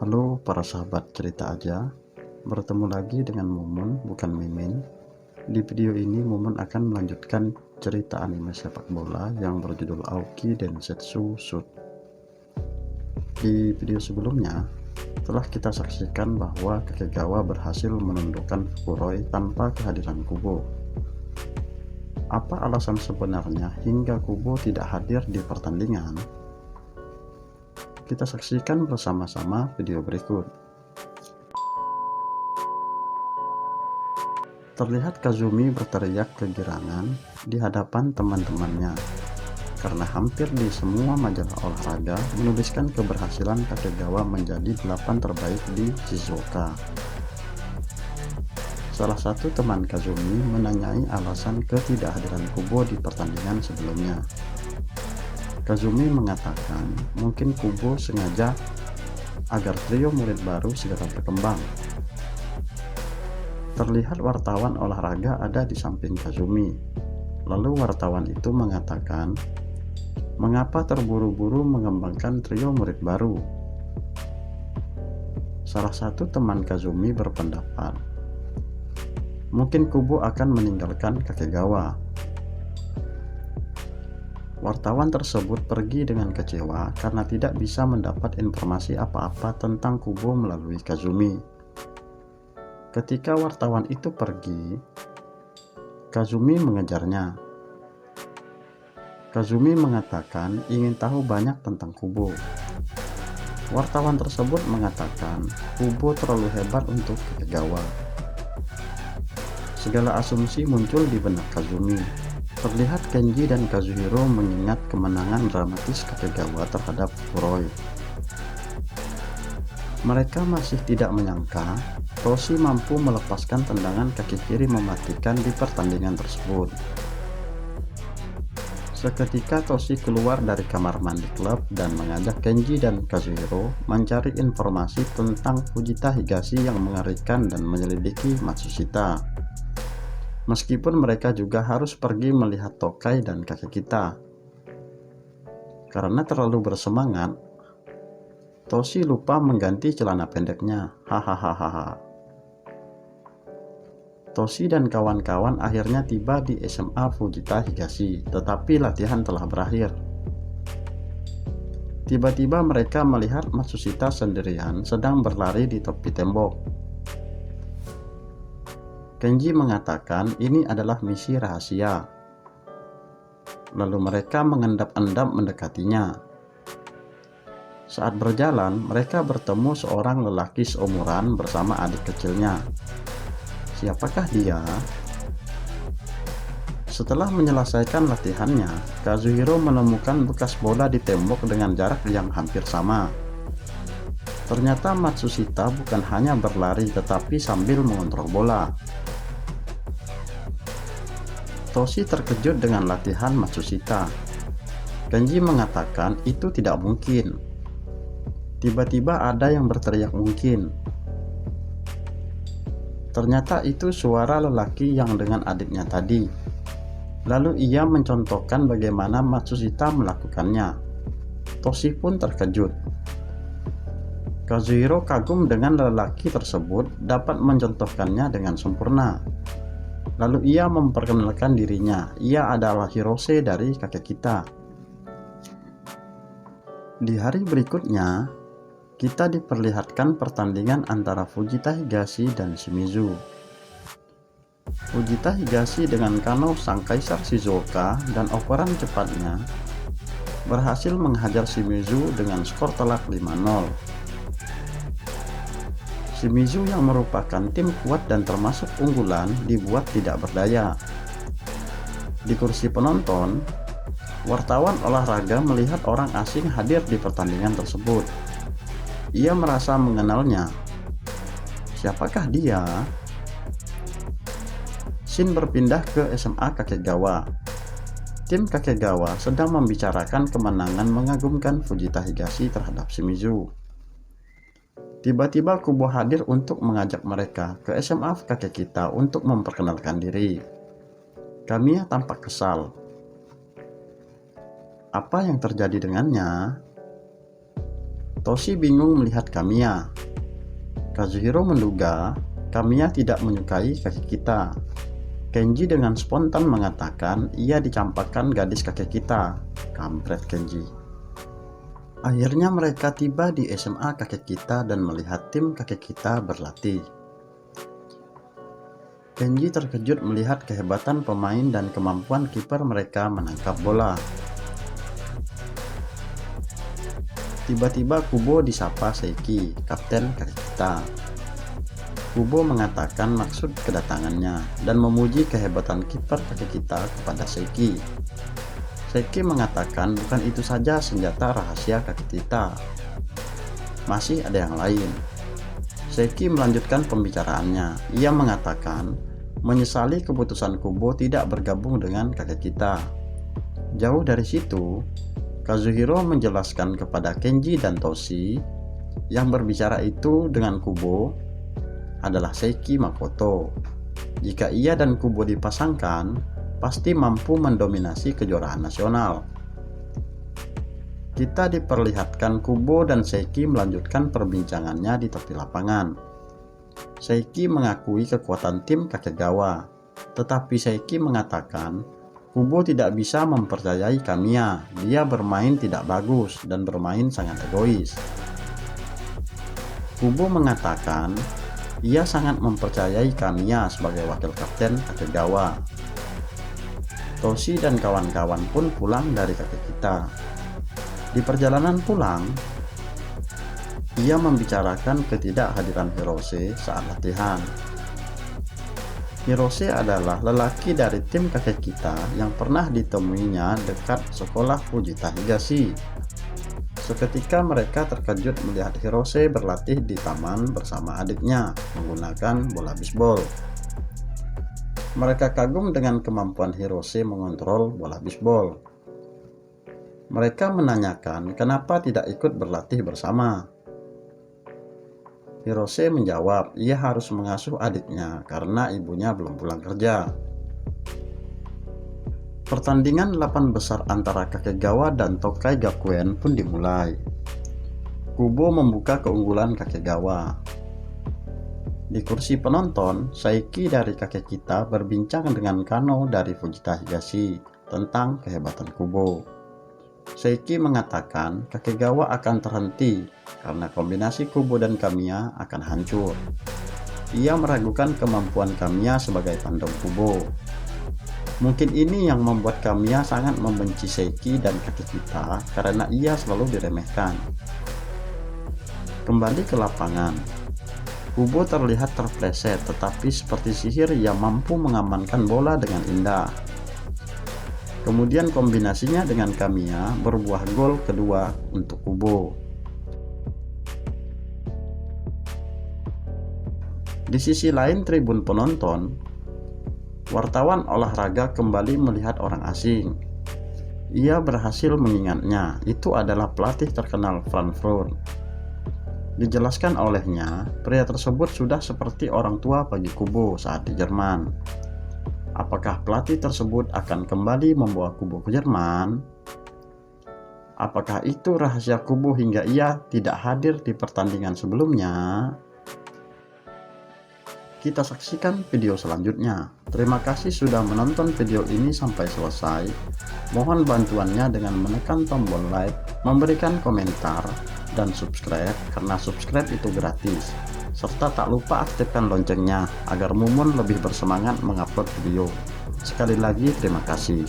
Halo para sahabat cerita aja, bertemu lagi dengan Mumun, bukan Mimin. Di video ini Mumun akan melanjutkan cerita anime sepak bola yang berjudul Aoki Densetsu Shoot. Di video sebelumnya, telah kita saksikan bahwa Kakegawa berhasil menundukkan Fukuroi tanpa kehadiran Kubo. Apa alasan sebenarnya hingga Kubo tidak hadir di pertandingan? Kita saksikan bersama-sama video berikut. Terlihat Kazumi berteriak kegirangan di hadapan teman-temannya karena hampir di semua majalah olahraga menuliskan keberhasilan Kakegawa menjadi 8 terbaik di Shizuoka. Salah satu teman Kazumi menanyai alasan ketidakhadiran Kubo di pertandingan sebelumnya. Kazumi mengatakan mungkin Kubo sengaja agar trio murid baru segera berkembang. Terlihat wartawan olahraga ada di samping Kazumi. Lalu wartawan itu mengatakan, mengapa terburu-buru mengembangkan trio murid baru? Salah satu teman Kazumi berpendapat, mungkin Kubo akan meninggalkan Kakegawa. Wartawan tersebut pergi dengan kecewa karena tidak bisa mendapat informasi apa-apa tentang Kubo melalui Kazumi. Ketika wartawan itu pergi, Kazumi mengejarnya. Kazumi mengatakan ingin tahu banyak tentang Kubo. Wartawan tersebut mengatakan Kubo terlalu hebat untuk Kakegawa. Segala asumsi muncul di benak Kazumi. Terlihat Kenji dan Kazuhiro mengingat kemenangan dramatis Kakegawa terhadap Fukuroi. Mereka masih tidak menyangka Toshi mampu melepaskan tendangan kaki kiri mematikan di pertandingan tersebut. Seketika Toshi keluar dari kamar mandi klub dan mengajak Kenji dan Kazuhiro mencari informasi tentang Fujita Higashi yang mengerikan dan menyelidiki Matsushita. Meskipun mereka juga harus pergi melihat Tokai dan kakek kita. Karena terlalu bersemangat, Toshi lupa mengganti celana pendeknya. Hahaha. Toshi dan kawan-kawan akhirnya tiba di SMA Fujita Higashi, tetapi latihan telah berakhir. Tiba-tiba mereka melihat Matsushita sendirian sedang berlari di tepi tembok. Kenji mengatakan ini adalah misi rahasia. Lalu mereka mengendap-endap mendekatinya. Saat berjalan, mereka bertemu seorang lelaki seumuran bersama adik kecilnya. Siapakah dia? Setelah menyelesaikan latihannya, Kazuhiro menemukan bekas bola di tembok dengan jarak yang hampir sama. Ternyata Matsushita bukan hanya berlari tetapi sambil mengontrol bola. Toshi terkejut dengan latihan Matsushita. Kenji mengatakan itu tidak mungkin. Tiba-tiba ada yang berteriak mungkin. Ternyata itu suara lelaki yang dengan adiknya tadi. Lalu ia mencontohkan bagaimana Matsushita melakukannya. Toshi pun terkejut. Kazuhiro kagum dengan lelaki tersebut dapat mencontohkannya dengan sempurna. Lalu ia memperkenalkan dirinya, ia adalah Hirose dari kakek kita. Di hari berikutnya, kita diperlihatkan pertandingan antara Fujita Higashi dan Shimizu. Fujita Higashi dengan kano sang kaisar Shizuoka dan operan cepatnya berhasil menghajar Shimizu dengan skor telak 5-0. Shimizu yang merupakan tim kuat dan termasuk unggulan dibuat tidak berdaya. Di kursi penonton, wartawan olahraga melihat orang asing hadir di pertandingan tersebut. Ia merasa mengenalnya. Siapakah dia? Shin berpindah ke SMA Kakegawa. Tim Kakegawa sedang membicarakan kemenangan mengagumkan Fujita Higashi terhadap Shimizu. Tiba-tiba Kubo hadir untuk mengajak mereka ke SMA kakek kita untuk memperkenalkan diri. Kamiya tampak kesal. Apa yang terjadi dengannya? Toshi bingung melihat Kamiya. Kazuhiro menduga Kamiya tidak menyukai kakek kita. Kenji dengan spontan mengatakan ia dicampakkan gadis kakek kita. Kampret Kenji. Akhirnya mereka tiba di SMA kakek kita dan melihat tim kakek kita berlatih. Kenji terkejut melihat kehebatan pemain dan kemampuan kiper mereka menangkap bola. Tiba-tiba Kubo disapa Seiki, kapten kakek kita. Kubo mengatakan maksud kedatangannya dan memuji kehebatan kiper kakek kita kepada Seiki. Seiki mengatakan bukan itu saja senjata rahasia kakek kita. Masih ada yang lain. Seiki melanjutkan pembicaraannya. Ia mengatakan menyesali keputusan Kubo tidak bergabung dengan kakek kita. Jauh dari situ, Kazuhiro menjelaskan kepada Kenji dan Toshi yang berbicara itu dengan Kubo adalah Seiki Makoto. Jika ia dan Kubo dipasangkan, pasti mampu mendominasi kejuaraan nasional. Kita diperlihatkan Kubo dan Seiki melanjutkan perbincangannya di tepi lapangan. Seiki mengakui kekuatan tim Kakegawa, tetapi Seiki mengatakan Kubo tidak bisa mempercayai Kamiya. Dia bermain tidak bagus dan bermain sangat egois. Kubo mengatakan ia sangat mempercayai Kamiya sebagai wakil kapten Kakegawa. Toshi dan kawan-kawan pun pulang dari kakek kita. Di perjalanan pulang, ia membicarakan ketidakhadiran Hirose saat latihan. Hirose adalah lelaki dari tim kakek kita yang pernah ditemuinya dekat sekolah Fujita Higashi. Seketika mereka terkejut melihat Hirose berlatih di taman bersama adiknya menggunakan bola bisbol. Mereka kagum dengan kemampuan Hirose mengontrol bola bisbol. Mereka menanyakan kenapa tidak ikut berlatih bersama. Hirose menjawab ia harus mengasuh adiknya karena ibunya belum pulang kerja. Pertandingan 8 besar antara Kakegawa dan Tokai Gakuen pun dimulai. Kubo membuka keunggulan Kakegawa. Di kursi penonton, Saiki dari kakek kita berbincang dengan Kano dari Fujita Higashi tentang kehebatan Kubo. Seiki mengatakan Kakegawa akan terhenti karena kombinasi Kubo dan Kamiya akan hancur. Ia meragukan kemampuan Kamiya sebagai tandem Kubo. Mungkin ini yang membuat Kamiya sangat membenci Seiki dan kakek kita karena ia selalu diremehkan. Kembali ke lapangan, Kubo terlihat terpleset tetapi seperti sihir ia mampu mengamankan bola dengan indah. Kemudian kombinasinya dengan Kamiya berbuah gol kedua untuk Kubo. Di sisi lain tribun penonton, wartawan olahraga kembali melihat orang asing. Ia berhasil mengingatnya, itu adalah pelatih terkenal Frankfurt. Dijelaskan olehnya, pria tersebut sudah seperti orang tua bagi Kubo saat di Jerman. Apakah pelatih tersebut akan kembali membawa Kubo ke Jerman? Apakah itu rahasia Kubo hingga ia tidak hadir di pertandingan sebelumnya? Kita saksikan video selanjutnya. Terima kasih sudah menonton video ini sampai selesai. Mohon bantuannya dengan menekan tombol like, memberikan komentar, dan subscribe karena subscribe itu gratis. Serta tak lupa aktifkan loncengnya agar Mumun lebih bersemangat mengupload video. Sekali lagi terima kasih.